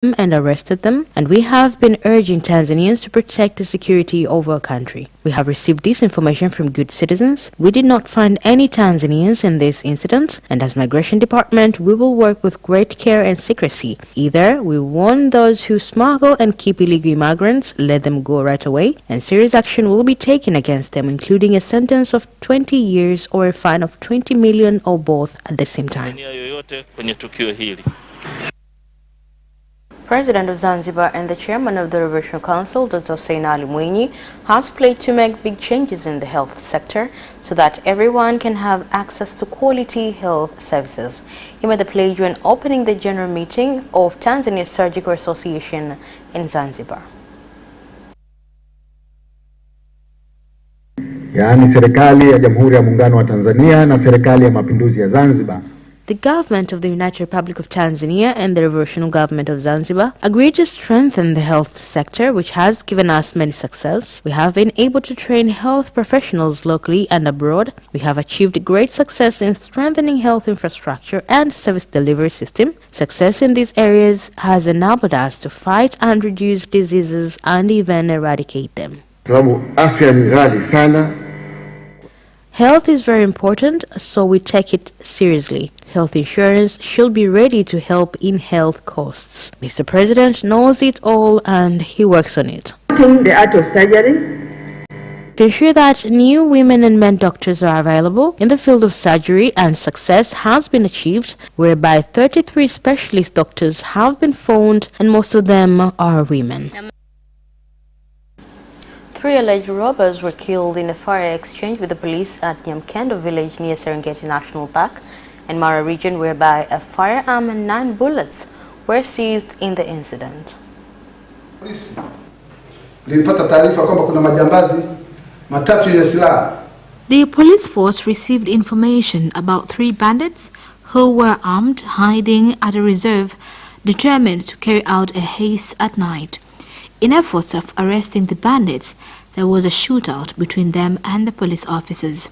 and arrested them, and we have been urging Tanzanians to protect the security of our country. We have received this information from good citizens. We did not find any Tanzanians in this incident, and as Migration Department, we will work with great care and secrecy. Either we warn those who smuggle and keep illegal immigrants, let them go right away, and serious action will be taken against them, including a sentence of 20 years or a fine of 20 million or both at the same time. President of Zanzibar and the Chairman of the Revisional Council, Dr. Hussein Ali Mwinyi, has pledged to make big changes in the health sector so that everyone can have access to quality health services. He made the pledge when opening the general meeting of Tanzania Surgical Association in Zanzibar. Yaani serikali ya Jamhuri ya Muungano wa Tanzania na serikali ya Mapinduzi ya Zanzibar. The government of the United Republic of Tanzania and the Revolutionary Government of Zanzibar agreed to strengthen the health sector, which has given us many success. We have been able to train health professionals locally and abroad. We have achieved great success in strengthening health infrastructure and service delivery system. Success in these areas has enabled us to fight and reduce diseases and even eradicate them. Afya ni ghali sana. Health is very important, so we take it seriously. Health insurance should be ready to help in health costs. Mr. President knows it all and he works on it. The art of surgery. To ensure that new women and men doctors are available in the field of surgery, and success has been achieved, whereby 33 specialist doctors have been found and most of them are women. 3 alleged robbers were killed in a fire exchange with the police at Nyamkendo village near Serengeti National Park and Mara region, whereby a firearm and 9 bullets were seized in the incident. The police force received information about 3 bandits who were armed, hiding at a reserve, determined to carry out a heist at night. In efforts of arresting the bandits, there was a shootout between them and the police officers,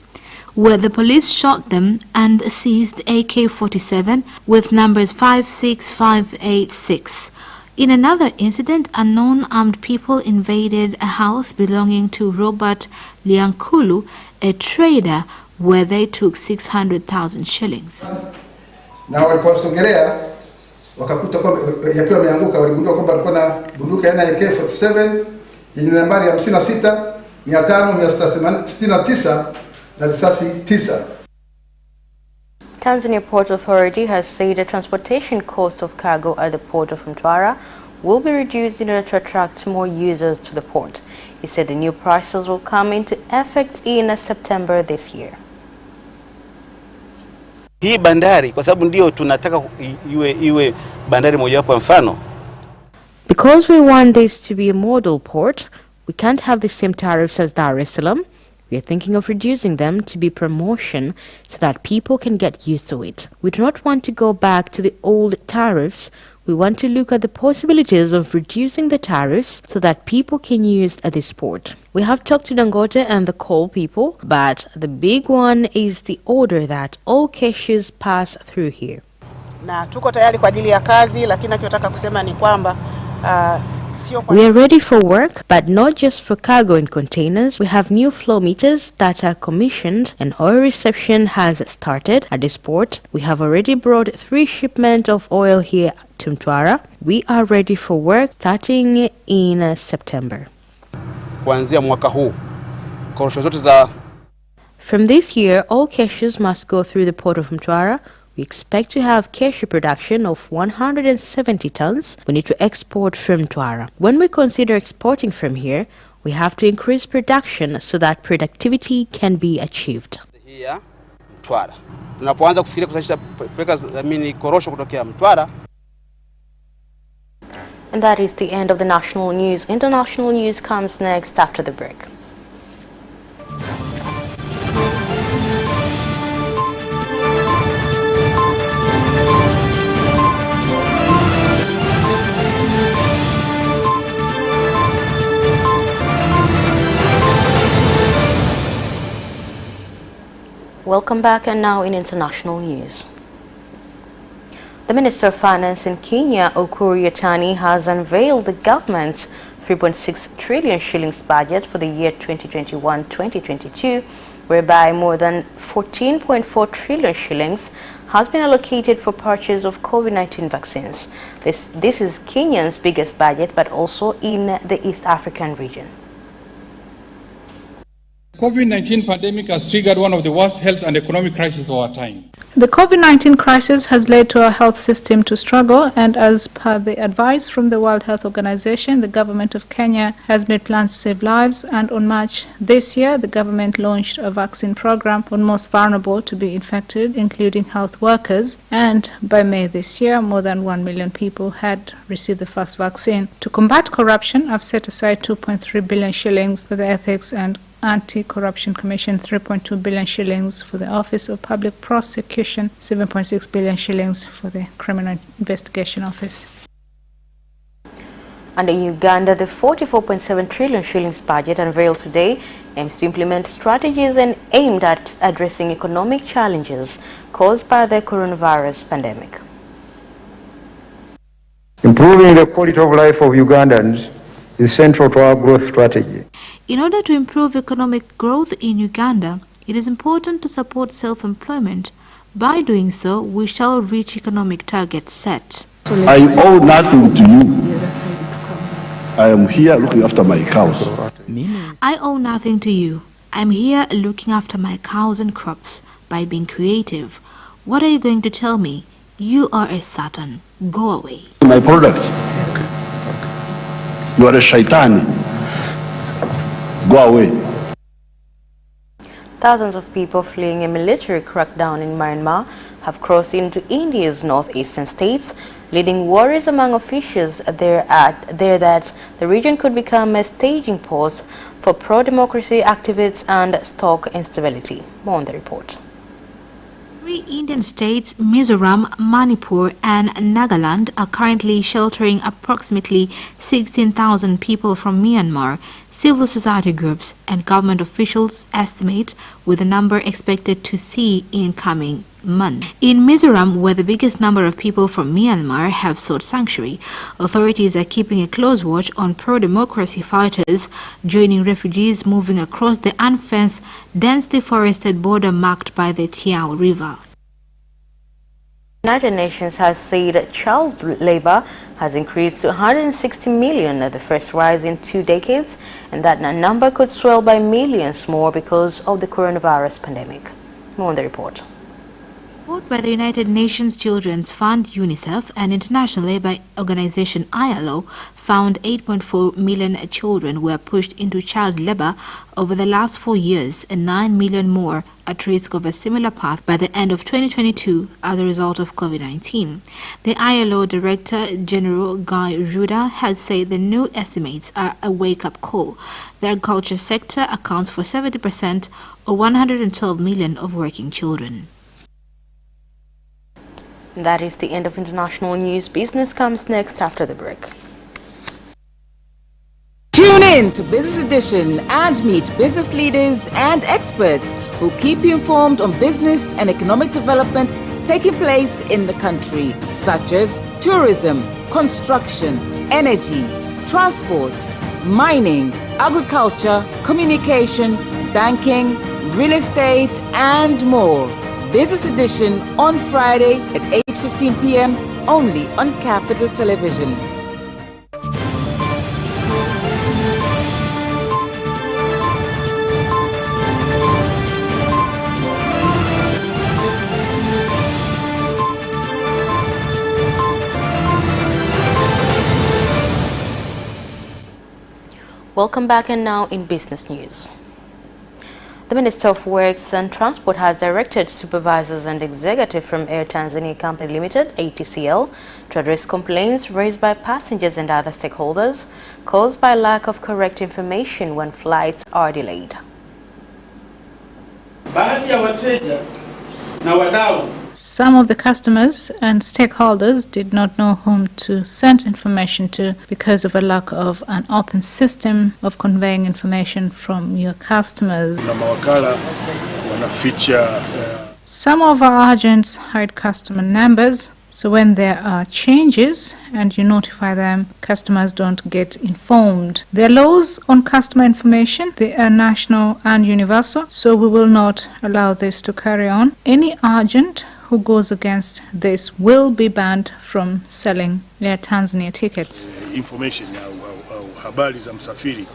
where the police shot them and seized AK-47 with numbers 56586. In another incident, unknown armed people invaded a house belonging to Robert Liankulu, a trader, where they took 600,000 shillings. Wakakuta kwamba yakiwa yameanguka, waligundua kwamba alikuwa na bunduki aina ya AK-47 yenye nambari 56,569 na risasi 9. Tanzania Port Authority has said the transportation cost of cargo at the port of Mtwara will be reduced in order to attract more users to the port. He said the new prices will come into effect in September this year. Hii bandari kwa sababu ndio tunataka iwe bandari mojawapo mfano. Because we want this to be a model port, we can't have the same tariffs as Dar es Salaam. We are thinking of reducing them to be promotion so that people can get used to it. We do not want to go back to the old tariffs. We want to look at the possibilities of reducing the tariffs so that people can use this port. We have talked to Dangote and the coal people, but the big one is the order that all cashews pass through here. Na tuko tayari kwa ajili ya kazi, lakini nachotaka kusema ni kwamba we are ready for work, but not just for cargo and containers. We have new flow meters that are commissioned and oil reception has started at this port. We have already brought 3 shipments of oil here to Mtwara. We are ready for work starting in September. Kuanzia mwaka huu, korosho zote za From this year, all cashews must go through the port of Mtwara. We expect to have cashew production of 170 tons. We need to export from Mtwara. When we consider exporting from here, we have to increase production so that productivity can be achieved. Here, Mtwara. Tunapoanza kufikiria kusafisha peleka korosho kutokea Mtwara. And that is the end of the national news. International news comes next after the break. Welcome back, and now in international news. The Minister of Finance in Kenya, Ukur Yatani, has unveiled the government's 3.6 trillion shillings budget for the year 2021-2022, whereby more than 14.4 trillion shillings has been allocated for purchase of COVID-19 vaccines. This is Kenya's biggest budget, but also in the East African region. COVID-19 pandemic has triggered one of the worst health and economic crises of our time. The COVID-19 crisis has led to our health system to struggle, and as per the advice from the World Health Organization, the government of Kenya has made plans to save lives, and on March this year, the government launched a vaccine program for most vulnerable to be infected, including health workers, and by May this year, more than 1 million people had received the first vaccine. To combat corruption, I've set aside 2.3 billion shillings for the Ethics and Anti-Corruption Commission, 3.2 billion shillings for the Office of Public Prosecution, 7.6 billion shillings for the Criminal Investigation Office. And in Uganda, the 44.7 trillion shillings budget unveiled today aims to implement strategies aimed at addressing economic challenges caused by the coronavirus pandemic. Improving the quality of life of Ugandans is central to our growth strategy. In order to improve economic growth in Uganda, it is important to support self-employment. By doing so, we shall reach economic targets set. I owe nothing to you. I am here looking after my cows. I owe nothing to you. I am here looking after my cows and crops. By being creative, what are you going to tell me? You are a Satan. Go away. My product. You are a shaitan. Go away. Thousands of people fleeing a military crackdown in Myanmar have crossed into India's northeastern states, leading worries among officials there that the region could become a staging post for pro-democracy activists and stock instability. More on the report. Three Indian states, Mizoram, Manipur and Nagaland, are currently sheltering approximately 16,000 people from Myanmar. Civil society groups and government officials estimate with the number expected to see in coming months. In Mizoram, where the biggest number of people from Myanmar have sought sanctuary, authorities are keeping a close watch on pro-democracy fighters joining refugees moving across the unfenced, densely forested border marked by the Tiao River. The United Nations has said child labor has increased to 160 million at the first rise in 2 decades, and that number could swell by millions more because of the coronavirus pandemic. More on the report. Report by the United Nations Children's Fund, UNICEF, and International Labour Organization, ILO, found 8.4 million children were pushed into child labour over the last 4 years, and 9 million more at risk of a similar path by the end of 2022 as a result of COVID-19. The ILO Director General Guy Ruda has said the new estimates are a wake-up call. The agriculture sector accounts for 70% or 112 million of working children. That is the end of international news. Business comes next after the break. Tune in to Business Edition and meet business leaders and experts who keep you informed on business and economic developments taking place in the country, such as tourism, construction, energy, transport, mining, agriculture, communication, banking, real estate, and more. Business Edition on Friday at 8:15 p.m. only on Capital Television. Welcome back, and now in business news. The Minister of Works and Transport has directed supervisors and executives from Air Tanzania Company Limited, ATCL, to address complaints raised by passengers and other stakeholders caused by lack of correct information when flights are delayed. Some of the customers and stakeholders did not know whom to send information to because of a lack of an open system of conveying information from your customers. Some of our agents hide customer numbers. So when there are changes and you notify them, customers don't get informed. There are laws on customer information. They are national and universal, so we will not allow this to carry on. Any agent who goes against this will be banned from selling Air Tanzania tickets. Information habari za msafiri.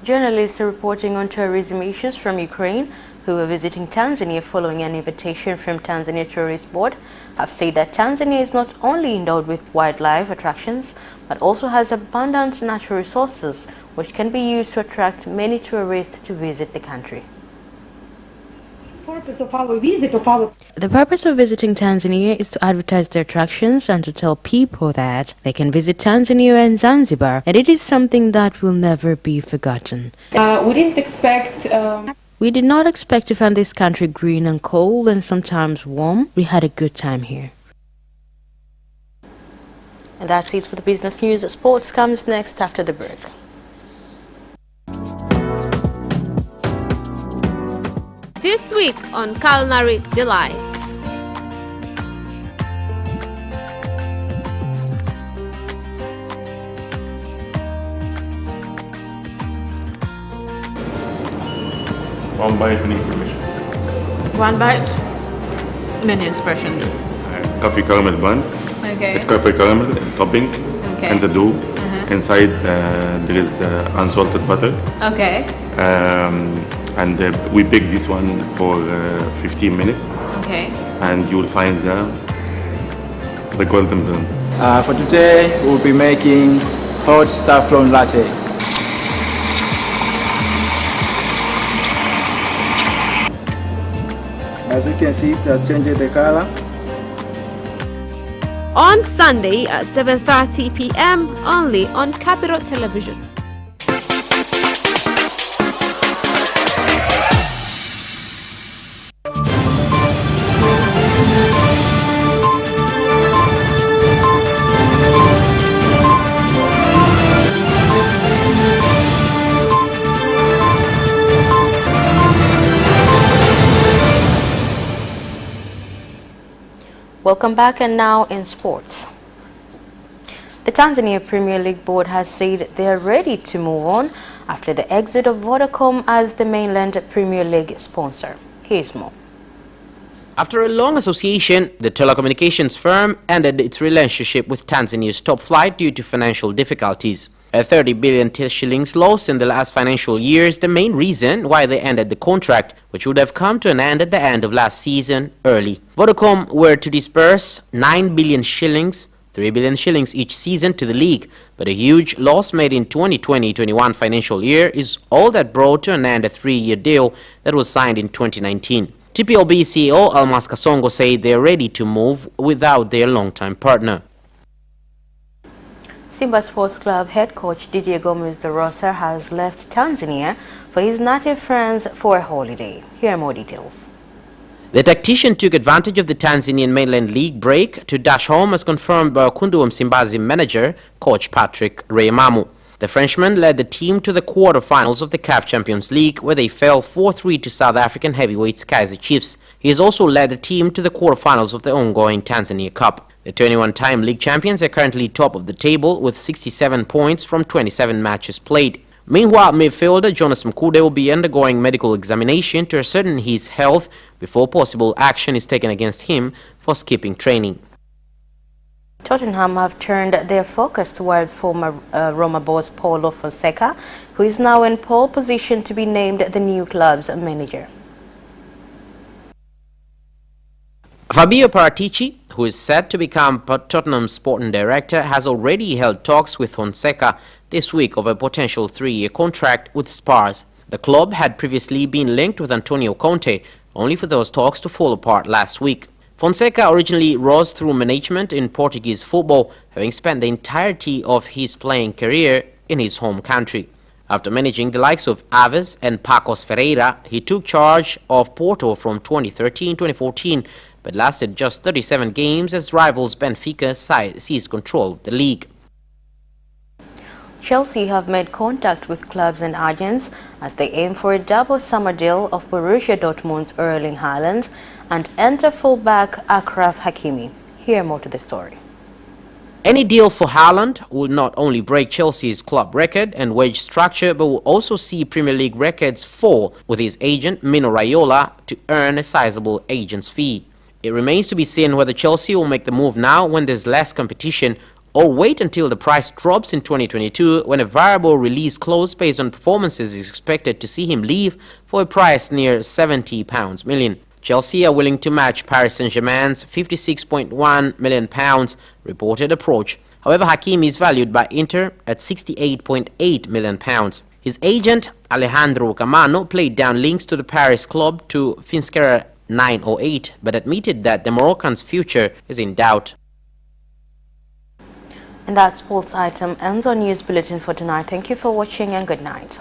Journalists are reporting on tourism issues from Ukraine who were visiting Tanzania following an invitation from Tanzania Tourist Board have said that Tanzania is not only endowed with wildlife attractions but also has abundant natural resources which can be used to attract many tourists to visit the country. The purpose of visiting Tanzania is to advertise their attractions and to tell people that they can visit Tanzania and Zanzibar, and it is something that will never be forgotten. We did not expect to find this country green and cold and sometimes warm. We had a good time here. And that's it for the business news. Sports comes next after the break. This week on Culinary Delights. One bite, many expressions. One bite, many expressions. Yes. Coffee caramel buns. Okay. It's coffee caramel topping. Okay. And the dough. Inside there is unsalted butter. Okay. And we bake this one for 15 minutes. Okay. And you will find the golden brown. For today, we'll be making hot saffron latte. As you can see, it has changed the color. On Sunday at 7:30 p.m. only on Capital Television. Welcome back, and now in sports. The Tanzania Premier League Board has said they are ready to move on after the exit of Vodacom as the mainland Premier League sponsor. Here's more. After a long association, the telecommunications firm ended its relationship with Tanzania's top flight due to financial difficulties. A 30 billion shillings loss in the last financial year is the main reason why they ended the contract, which would have come to an end at the end of last season early. Vodacom were to disperse 9 billion shillings, 3 billion shillings each season to the league, but a huge loss made in 2020-21 financial year is all that brought to an end a 3-year deal that was signed in 2019. TPLB CEO Almas Kasongo said they are ready to move without their longtime partner. Simba Sports Club head coach Didier Gomes de Rosa has left Tanzania for his native France for a holiday. Here are more details. The tactician took advantage of the Tanzanian mainland league break to dash home, as confirmed by Wekundu wa Msimbazi manager, coach Patrick Reyemamu. The Frenchman led the team to the quarter-finals of the CAF Champions League, where they fell 4-3 to South African heavyweights Kaizer Chiefs. He has also led the team to the quarter-finals of the ongoing Tanzania Cup. The 21-time league champions are currently top of the table with 67 points from 27 matches played. Meanwhile, midfielder Jonas Mkude will be undergoing medical examination to ascertain his health before possible action is taken against him for skipping training. Tottenham have turned their focus towards former Roma boss Paulo Fonseca, who is now in pole position to be named the new club's manager. Fabio Paratici, who is set to become Tottenham's sporting director, has already held talks with Fonseca this week of a potential 3-year contract with Spurs. The club had previously been linked with Antonio Conte, only for those talks to fall apart last week. Fonseca originally rose through management in Portuguese football, having spent the entirety of his playing career in his home country. After managing the likes of Aves and Pacos Ferreira, he took charge of Porto from 2013-2014, but lasted just 37 games as rivals Benfica seized control of the league. Chelsea have made contact with clubs and agents as they aim for a double summer deal of Borussia Dortmund's Erling Haaland and enter fullback Achraf Hakimi. Hear more to the story. Any deal for Haaland will not only break Chelsea's club record and wage structure, but will also see Premier League records fall, with his agent Mino Raiola to earn a sizable agent's fee. It remains to be seen whether Chelsea will make the move now when there's less competition, or wait until the price drops in 2022 when a variable release clause based on performances is expected to see him leave for a price near £70 million. Chelsea are willing to match Paris Saint-Germain's £56.1 million reported approach. However, Hakimi is valued by Inter at £68.8 million. His agent, Alejandro Camano, played down links to the Paris club to Finsker 908, but admitted that the Moroccan's future is in doubt. And that sports item ends our news bulletin for tonight. Thank you for watching and good night.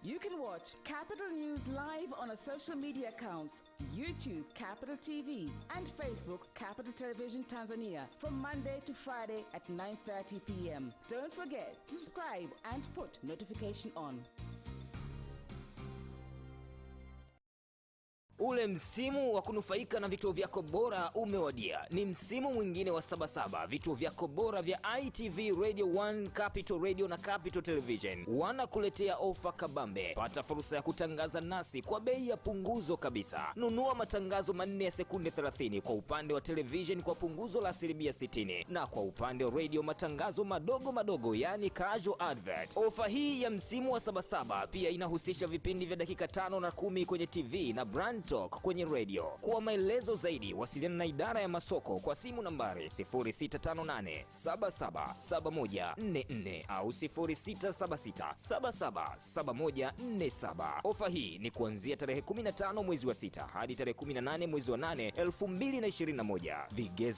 You can watch Capital News live on our social media accounts, YouTube Capital TV and Facebook Capital Television Tanzania from Monday to Friday at 9:30 p.m. Don't forget to subscribe and put notification on. Ule msimu wa kunufaika na vituo vyako bora umewadia. Ni msimu mwingine wa Sabasaba. Vituo vyako bora vya ITV Radio 1, Capital Radio na Capital Television wanakuletea ofa kabambe. Pata fursa ya kutangaza nasi kwa bei ya punguzo kabisa. Nunua matangazo manne ya sekunde 30 kwa upande wa television kwa punguzo la 60%, na kwa upande wa radio matangazo madogo yani casual advert. Ofa hii ya msimu wa Sabasaba pia inahusisha vipindi vya dakika 5 na 10 kwenye TV na brand talk kwenye radio. Kwa maelezo zaidi wasiliana na idara ya masoko kwa simu nambari 0658777144 au 0676777147. Ofa hii ni kuanzia tarehe 15 mwezi wa 6 hadi tarehe 18 mwezi wa 8 2021. Vigezo